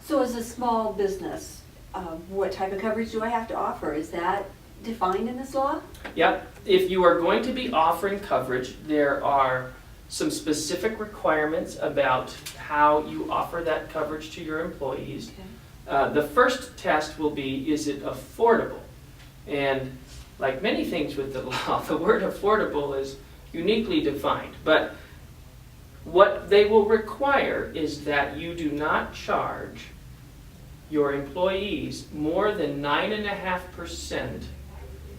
So as a small business, what type of coverage do I have to offer? Is that defined in this law? Yep. If you are going to be offering coverage, there are some specific requirements about how you offer that coverage to your employees. Okay. The first test will be, is it affordable? And like many things with the law, the word affordable is uniquely defined. But what they will require is that you do not charge your employees more than 9.5%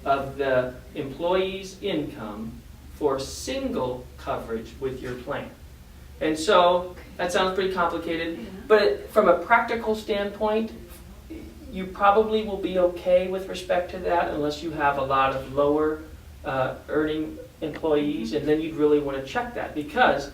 of the employee's income for single coverage with your plan. And so that sounds pretty complicated, but from a practical standpoint, you probably will be okay with respect to that unless you have a lot of lower earning employees, and then you'd really want to check that, because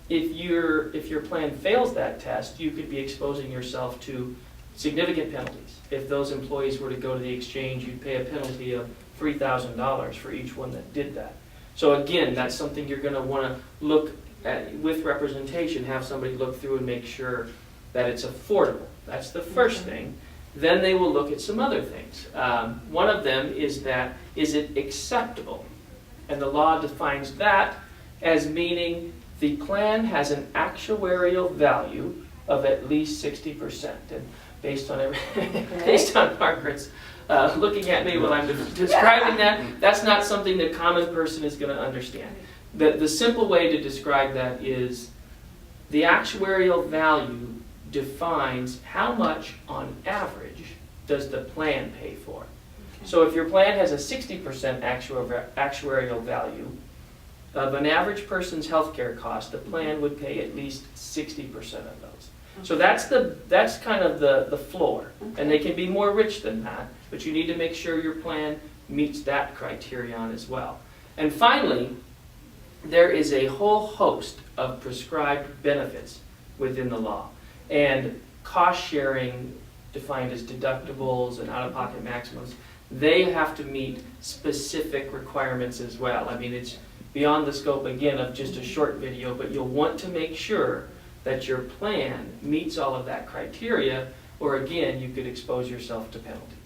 if your plan fails that test, you could be exposing yourself to significant penalties. If those employees were to go to the exchange, you'd pay a penalty of $3,000 for each one that did that. So again, that's something you're going to want to look at with representation, have somebody look through and make sure that it's affordable. That's the first thing. Then they will look at some other things. One of them is that, is it acceptable? And the law defines that as meaning the plan has an actuarial value of at least 60%. And based on based on Margaret's looking at me while I'm describing that, that's not something the common person is going to understand. The simple way to describe that is the actuarial value defines how much on average does the plan pay for. Okay. So if your plan has a 60% actuarial value of an average person's healthcare cost, the plan would pay at least 60% of those. So that's kind of the floor. Okay. And they can be more rich than that, but you need to make sure your plan meets that criterion as well. And finally, there is a whole host of prescribed benefits within the law. And cost sharing, defined as deductibles and out-of-pocket maximums, they have to meet specific requirements as well. I mean, it's beyond the scope, again, of just a short video, but you'll want to make sure that your plan meets all of that criteria, or again, you could expose yourself to penalties.